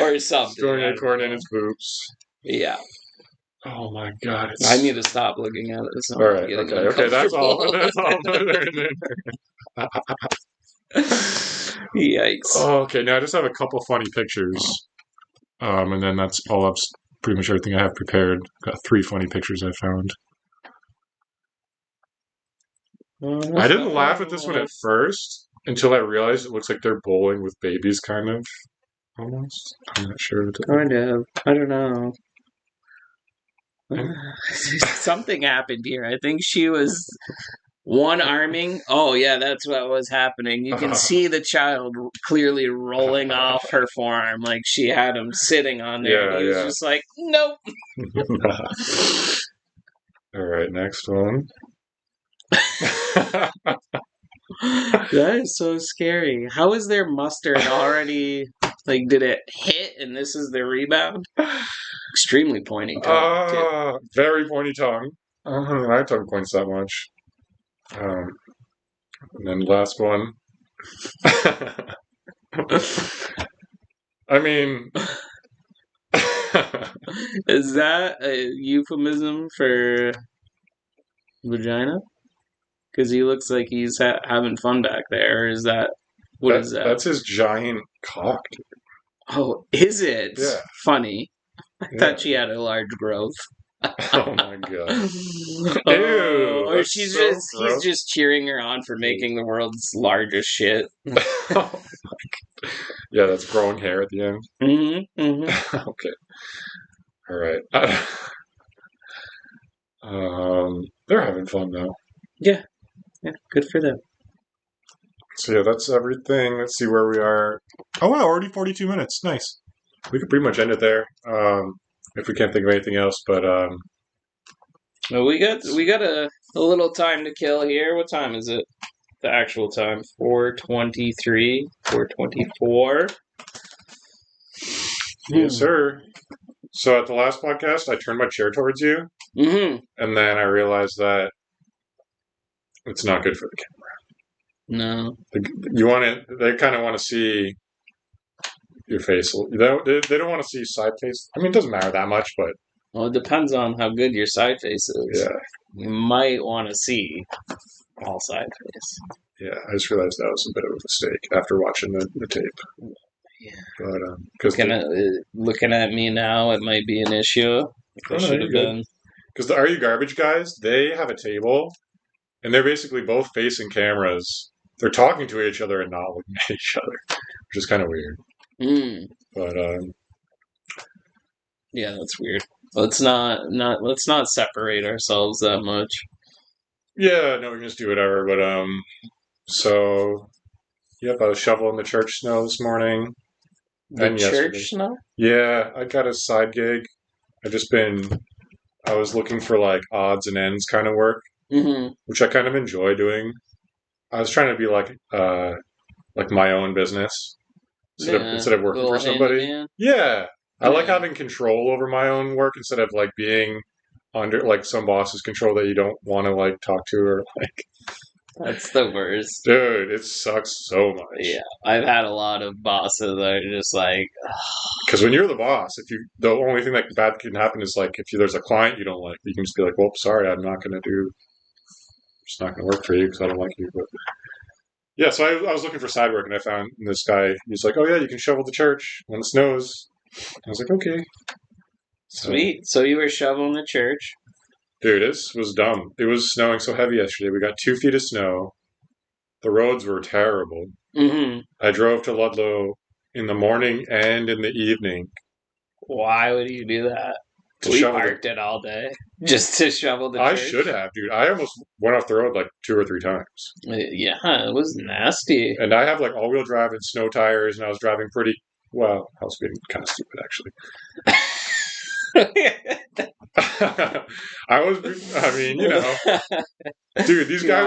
or something. Throwing I a don't corn in know. its boobs. Yeah. Oh my god! It's... I need to stop looking at it. It's not All right. getting Okay. That's all. uncomfortable. That's all. Yikes. Okay. Now I just have a couple funny pictures, and then that's all up. Pretty much everything I have prepared. Got 3 funny pictures I found. I didn't laugh at this one at first until I realized it looks like they're bowling with babies, kind of. Almost. I'm not sure. Kind of. I don't know. Something happened here. I think she was one arming. Oh, yeah, that's what was happening. You can see the child clearly rolling off her forearm like she had him sitting on there. Yeah, He was yeah. just like, nope. All right, next one. That is so scary. How is their mustard already? Like, did it hit and this is the rebound? Extremely pointy tongue, too. Very pointy tongue. My tongue points that much. And then last one. I mean, Is that a euphemism for vagina? Because he looks like he's having fun back there. Or is that... What is that? That's his giant cock. Dude. Oh, is it? Yeah. Funny. I Yeah. thought she had a large growth. Oh my god. Ew, or that's she's so just gross. he's just cheering her on for making the world's largest shit. Oh my god. Yeah, that's growing hair at the end. Mm-hmm, mm-hmm. Okay. All right. They're having fun though. Yeah, good for them. So yeah, that's everything. Let's see where we are. Oh wow, already 42 minutes. Nice. We could pretty much end it there. If we can't think of anything else, but Well, we got a little time to kill here. What time is it? The actual time? 4:23, 4:24. yes, sir. So at the last podcast, I turned my chair towards you, Mm-hmm. and then I realized that it's not good for the camera. No. You want it? They kind of want to see your face. They don't want to see side face. I mean, it doesn't matter that much, but Well, it depends on how good your side face is. yeah, You might want to see all side face. yeah. I just realized that was a bit of a mistake after watching the tape. Yeah. But because Looking at me now, it might be an issue. I no, should you're have good. been. Because the Are You Garbage guys, they have a table, and they're basically both facing cameras. They're talking to each other and not looking at each other, which is kind of weird. But yeah, that's weird. Let's not separate ourselves that much. yeah, no, we can just do whatever. But so yep, I was shoveling the church snow this morning. The And yesterday. church snow? Yeah, I got a side gig. I was looking for like odds and ends kind of work, which I kind of enjoy doing. I was trying to be like my own business instead of working for somebody. Handyman. Yeah, I like Yeah. having control over my own work instead of like being under like some boss's control that you don't want to like talk to or like. That's the worst. Dude, it sucks so much. Yeah, I've had a lot of bosses that are just like, Because when you're the boss, the only thing that bad can happen is like if there's a client you don't like, you can just be like, "Well, sorry, I'm not going to it's not going to work for you because I don't like you." But yeah, so I was looking for side work and I found this guy. He's like, "Oh yeah, you can shovel the church when it snows." I was like, "Okay." sweet. So you were shoveling the church. Dude, this was dumb. It was snowing so heavy yesterday. We got 2 feet of snow. The roads were terrible. Mm-hmm. I drove to Ludlow in the morning and in the evening. Why would you do that? To We shovel parked it all day just to shovel the I church. should have, dude. I almost went off the road like 2 or 3 times. Yeah, it was nasty. And I have like all-wheel drive and snow tires, and I was driving pretty well. I was being kind of stupid, actually. I mean, you know, dude, these guys,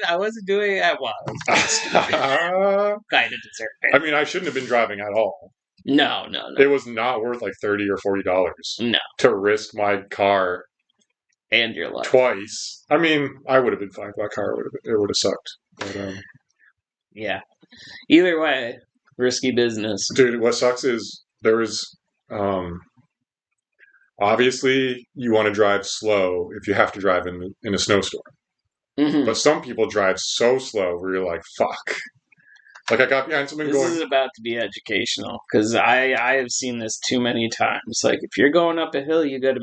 I wasn't doing that well. I Kind of deserve it. mean, I shouldn't have been driving at all. No. It was not worth like $30 or $40 No. to risk my car And your life. twice. I mean, I would have been fine. My car would have sucked. But, Yeah. Either way, risky business. dude, what sucks is there was obviously you want to drive slow if you have to drive in a snowstorm. Mhm. But some people drive so slow where you're like, fuck. Like I got behind someone This going, is about to be educational because I have seen this too many times. Like if you're going up a hill, you got to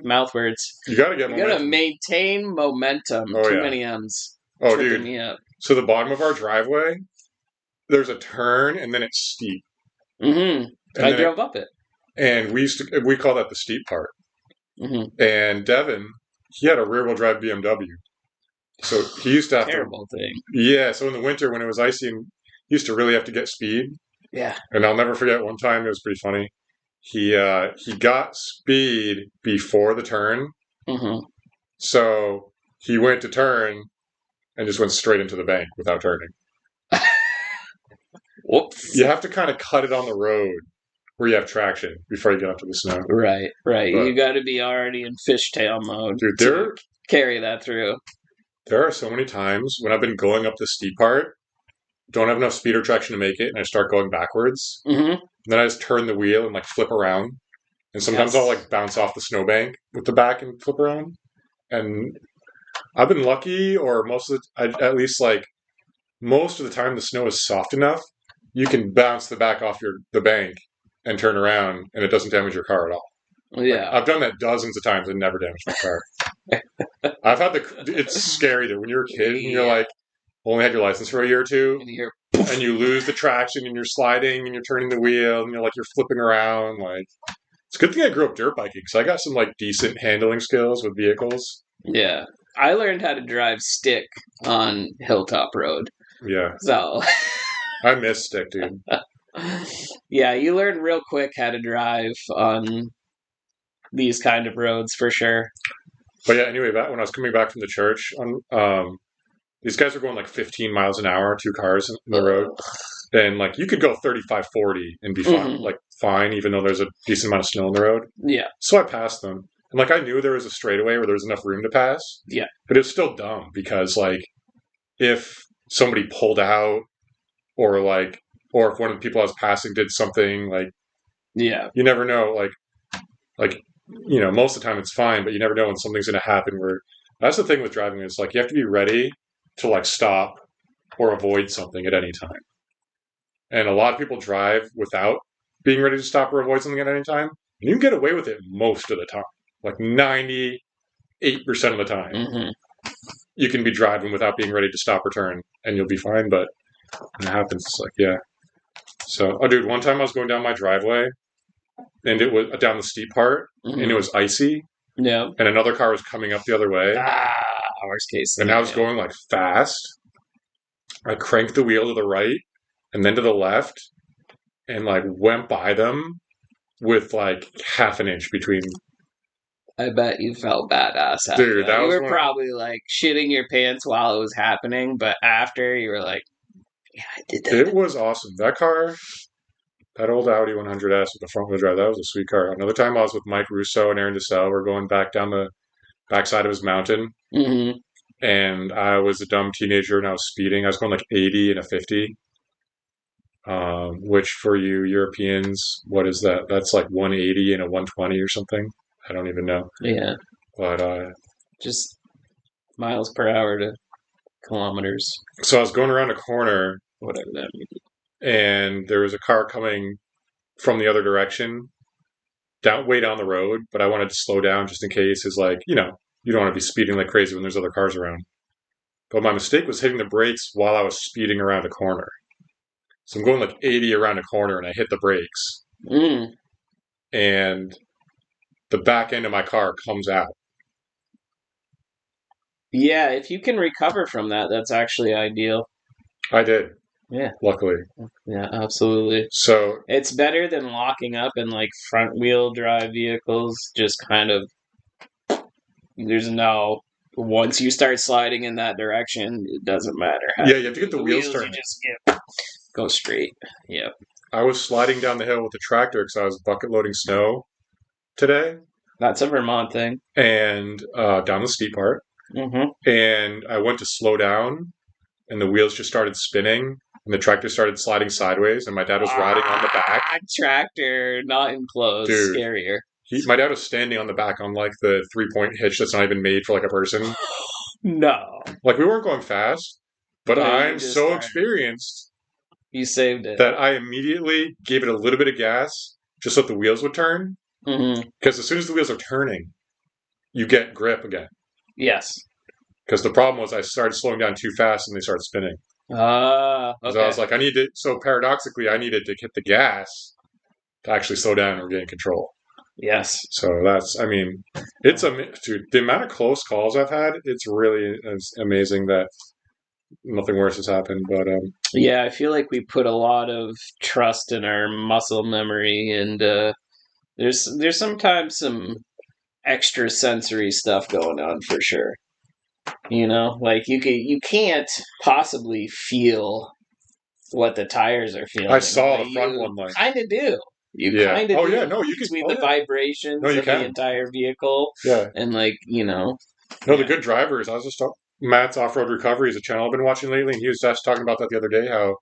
mouth words. you got to get You got to momentum. maintain momentum. Oh, Too yeah. many M's. Oh, Tripping dude. me up. So the bottom of our driveway, there's a turn and then it's steep. Mm-hmm. And I then drove up it. and we call that the steep part. Mm-hmm. And Devin, he had a rear wheel drive BMW. So he used to have Terrible thing. Yeah, so in the winter when it was icy, he used to really have to get speed. Yeah. And I'll never forget one time, it was pretty funny. He got speed before the turn. Mm-hmm. So he went to turn and just went straight into the bank without turning. Whoops. You have to kind of cut it on the road where you have traction before you get onto the snow. Right. But- You got to be already in fishtail mode Dude, to carry that through. there are so many times when I've been going up the steep part, don't have enough speed or traction to make it, and I start going backwards. Mm-hmm. And then I just turn the wheel and like flip around. And sometimes Yes. I'll like bounce off the snowbank with the back and flip around. And I've been lucky, or at least like most of the time, the snow is soft enough. You can bounce the back off the bank and turn around, and it doesn't damage your car at all. Yeah. I've done that dozens of times and never damaged my car. It's scary though when you're a kid and you're like only had your license for a year or two, And you're and you lose the traction and you're sliding and you're turning the wheel and you're flipping around. Like it's a good thing I grew up dirt biking because I got some like decent handling skills with vehicles. Yeah. I learned how to drive stick on Hilltop Road. Yeah, So, I miss stick, dude. yeah, you learn real quick how to drive on these kind of roads for sure. But yeah, anyway, when I was coming back from the church, these guys were going like 15 miles an hour, 2 cars in the road. And like you could go 35, 40 and be fine, Mhm. fine, even though there's a decent amount of snow on the road. Yeah. So I passed them. And like I knew there was a straightaway where there was enough room to pass. Yeah. But it was still dumb because like if somebody pulled out or if one of the people I was passing did something, like Yeah. you never know, like you know, most of the time it's fine, but you never know when something's gonna happen where that's the thing with driving is like you have to be ready to like stop or avoid something at any time. And a lot of people drive without being ready to stop or avoid something at any time. And you can get away with it most of the time. Like 98% of the time. Mm-hmm. You can be driving without being ready to stop or turn and you'll be fine, but when it happens, it's like, yeah. So, oh dude, one time I was going down my driveway and it was down the steep part Mm-hmm. and it was icy Yeah. and another car was coming up the other way. Worst case. And I was going like fast. I cranked the wheel to the right and then to the left and like went by them with like half an inch between. I bet you felt badass after Dude, that. that You was were one- probably like shitting your pants while it was happening, but after you were like, yeah, I did that. It was awesome. That car, that old Audi 100S with the front wheel drive, that was a sweet car. Another time I was with Mike Russo and Aaron DeSalle. We're going back down the backside of his mountain. Mm-hmm. And I was a dumb teenager and I was speeding. I was going like 80 and a 50. Which for you Europeans, what is that? That's like 180 and a 120 or something. I don't even know. Yeah. But Just miles per hour to kilometers, so I was going around a corner whatever that means. and there was a car coming from the other direction, way down the road, but I wanted to slow down just in case. Is like, you know, you don't want to be speeding like crazy when there's other cars around. But my mistake was hitting the brakes while I was speeding around a corner. So I'm going like 80 around a corner and I hit the brakes. Mm. And the back end of my car comes out. Yeah, if you can recover from that, that's actually ideal. I did. Yeah. Luckily. Yeah, absolutely. So It's better than locking up in like front wheel drive vehicles. Just kind of, there's no. Once you start sliding in that direction, it doesn't matter. yeah, you have to get the wheels turning. You just go straight. Yeah. I was sliding down the hill with the tractor because I was bucket loading snow today. That's a Vermont thing. And down the steep part. Mm-hmm. And I went to slow down and the wheels just started spinning and the tractor started sliding sideways, and my dad was riding on the back. Tractor, not enclosed. Dude. Scarier. My dad was standing on the back on like the 3-point hitch that's not even made for like a person. No. Like we weren't going fast, but No, you I'm just so started. experienced You saved it. that I immediately gave it a little bit of gas just so that the wheels would turn. Mm-hmm. Because as soon as the wheels are turning, you get grip again. Yes. Because the problem was I started slowing down too fast and they started spinning. Okay. So I was like, so paradoxically, I needed to hit the gas to actually slow down and regain control. Yes. So dude, the amount of close calls I've had, it's really amazing that nothing worse has happened. But yeah, I feel like we put a lot of trust in our muscle memory, and there's sometimes some extra sensory stuff going on for sure. Like you can't possibly feel what the tires are feeling. I saw the front one, like kind of do. You kind of do. do. Yeah, no, you can between the vibrations of the entire vehicle. Yeah, and No, the good drivers. I was just talking. Matt's Off-Road Recovery is a channel I've been watching lately, and he was just talking about that the other day. How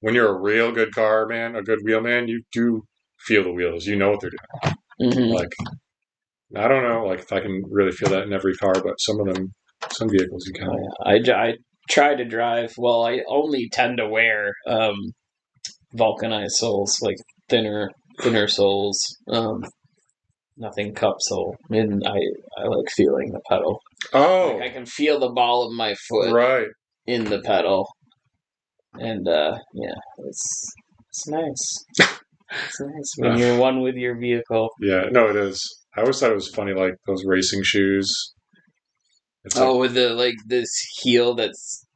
when you're a real good car man, a good wheel man, you do feel the wheels. You know what they're doing. Mm-hmm. Like I don't know, like if I can really feel that in every car, but some vehicles you can. Oh, yeah. I try to drive. Well, I only tend to wear vulcanized soles, like thinner soles. Nothing cup sole, and I like feeling the pedal. Oh, like I can feel the ball of my foot right in the pedal, and yeah, it's nice. It's nice when you're one with your vehicle. Yeah, no, it is. I always thought it was funny, like those racing shoes. With this heel that's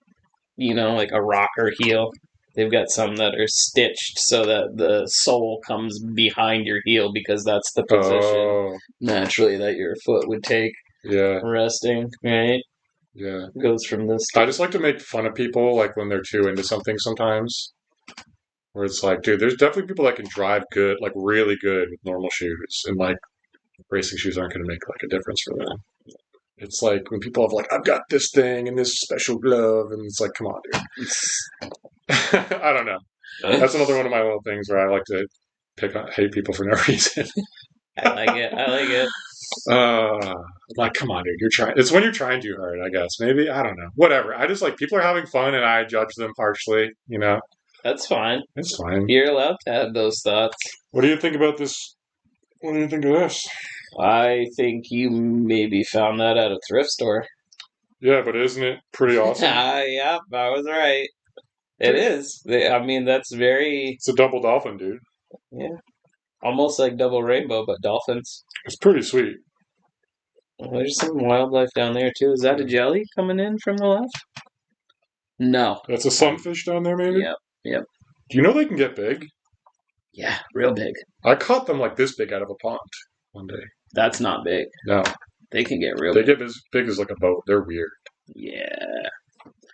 like a rocker heel. They've got some that are stitched so that the sole comes behind your heel because that's the position naturally that your foot would take. Yeah. Resting, right? Yeah. It goes from this. I just like to make fun of people like when they're too into something sometimes. Where it's like, dude, there's definitely people that can drive good, like really good with normal shoes, and like racing shoes aren't going to make like a difference for them. It's like when people have like, I've got this thing and this special glove, and it's like, come on, dude. I don't know. That's another one of my little things where I like to hate people for no reason. I like it. Like, come on, dude. You're trying. It's when you're trying too hard, I guess. Maybe I don't know. Whatever. I just like people are having fun, and I judge them partially. That's fine. It's fine. You're allowed to have those thoughts. What do you think about this? What do you think of this? I think you maybe found that at a thrift store. Yeah, but isn't it pretty awesome? Yeah, I was right. It is. I mean, that's very... It's a double dolphin, dude. Yeah. Almost like double rainbow, but dolphins. It's pretty sweet. Well, there's some wildlife down there, too. Is that a jelly coming in from the left? No. That's a sunfish down there, maybe? Yep. Do you know they can get big? Yeah, real big. I caught them like this big out of a pond one day. That's not big. No. They can get real big. They get as big as like a boat. They're weird. Yeah.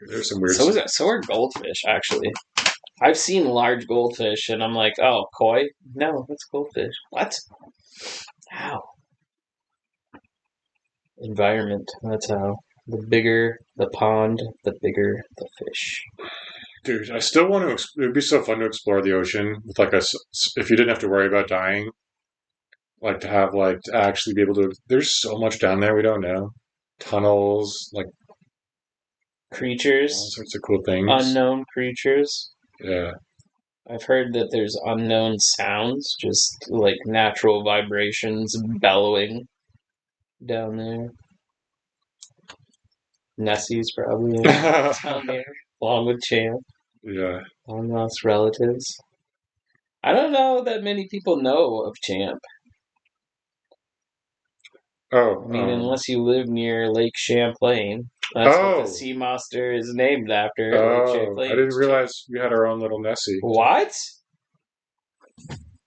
There's some weird So are goldfish, actually. I've seen large goldfish, and I'm like, oh, koi? No, that's goldfish. What? How? Environment. That's how. The bigger the pond, the bigger the fish. Dude, I still want to. It would be so fun to explore the ocean with if you didn't have to worry about dying. Like to actually be able to. There's so much down there we don't know. Tunnels, like creatures, all sorts of cool things. Unknown creatures. Yeah. I've heard that there's unknown sounds, just like natural vibrations bellowing down there. Nessie's probably down there, along with Champ. Yeah. Long lost relatives. I don't know that many people know of Champ. Oh. I mean, unless you live near Lake Champlain. That's what the sea monster is named after. Lake Champlain. I didn't realize we had our own little Nessie. What?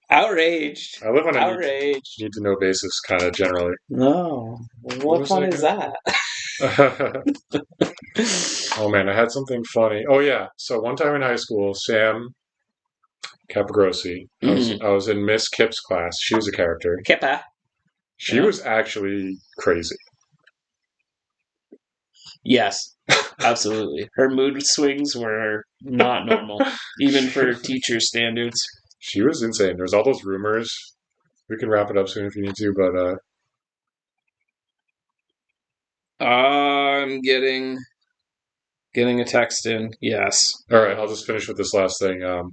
Outraged. I live on a outraged. Need to know basis, kind of generally. No. What fun is that? Oh man, I had something funny. Oh yeah, so one time in high school, Sam Capagrossi, I was in Miss Kip's class. She was a character. Kippa. She was actually crazy. Yes. Absolutely. Her mood swings were not normal, even for teacher standards. She was insane. There's all those rumors. We can wrap it up soon if you need to, but I'm getting a text in. Yes. all right, I'll just finish with this last thing. I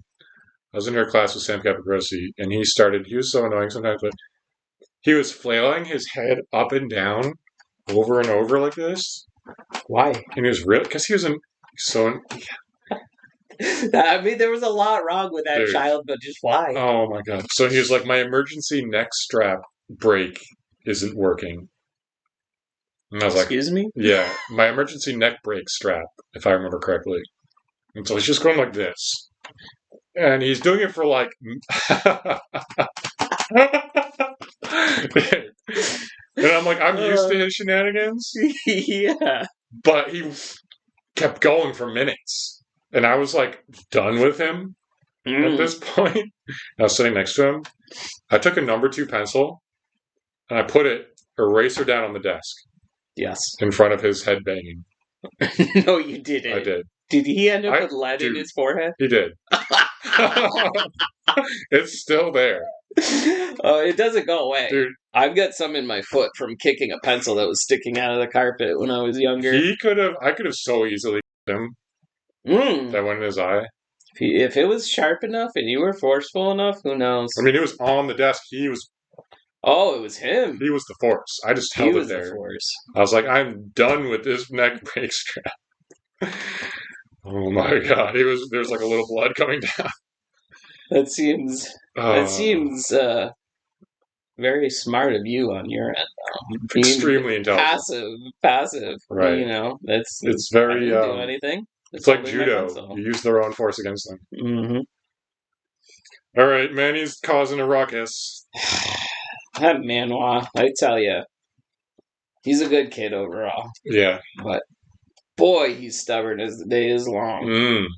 was in her class with Sam Capagrosi, and he was so annoying sometimes, but he was flailing his head up and down over and over like this. Why? And he was real, because he was I mean, there was a lot wrong with that Dude. child, but just why? oh my god. So he was like, my emergency neck strap brake isn't working. And I was like, Excuse me? yeah, my emergency neck brake strap, if I remember correctly. And so he's just going like this. And he's doing it for like. And I'm like, I'm used to his shenanigans. Yeah. But he kept going for minutes. And I was like done with him at this point. I was sitting next to him. I took a number 2 pencil and I put it eraser down on the desk. Yes. In front of his head banging. No, you didn't. I did. Did he end up with lead in his forehead? He did. It's still there. Oh, it doesn't go away. Dude. I've got some in my foot from kicking a pencil that was sticking out of the carpet when I was younger. I could have so easily him. That went in his eye. If it was sharp enough and you were forceful enough, who knows? I mean, it was on the desk. Oh, it was him. He was the force. I just held it there. The force. I was like, I'm done with this neck brake strap. Oh my god. There's like a little blood coming down. That seems very smart of you on your end. Extremely intelligent. Passive. Right. You know, it's very I didn't do anything. It's like judo. You use their own force against them. Mm-hmm. All right, Manny's causing a ruckus. That Manoir, I tell you, he's a good kid overall. Yeah. But boy, he's stubborn as the day is long.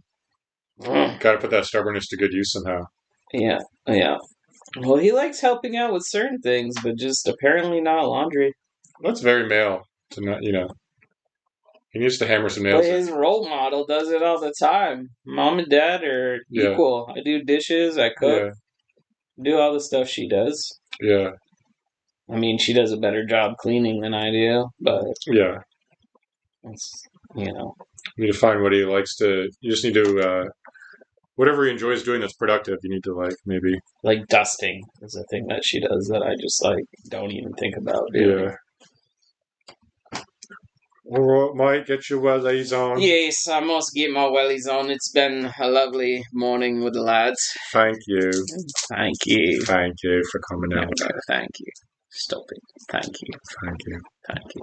Gotta put that stubbornness to good use somehow. Yeah. Well, he likes helping out with certain things, but just apparently not laundry. That's very male to not, He needs to hammer some nails. Well, his role model does it all the time. Mom and dad are equal. I do dishes, I cook, do all the stuff she does. Yeah. I mean, she does a better job cleaning than I do, but yeah, it's, you need to find what he likes to. You just need to whatever he enjoys doing that's productive. You need to maybe dusting is a thing that she does that I just don't even think about. Yeah. All right, Mike, get your wellies on. Yes, I must get my wellies on. It's been a lovely morning with the lads. Thank you. Thank you. Thank you for coming out. No, thank you. Stop it. Thank you. Thank you. Thank you.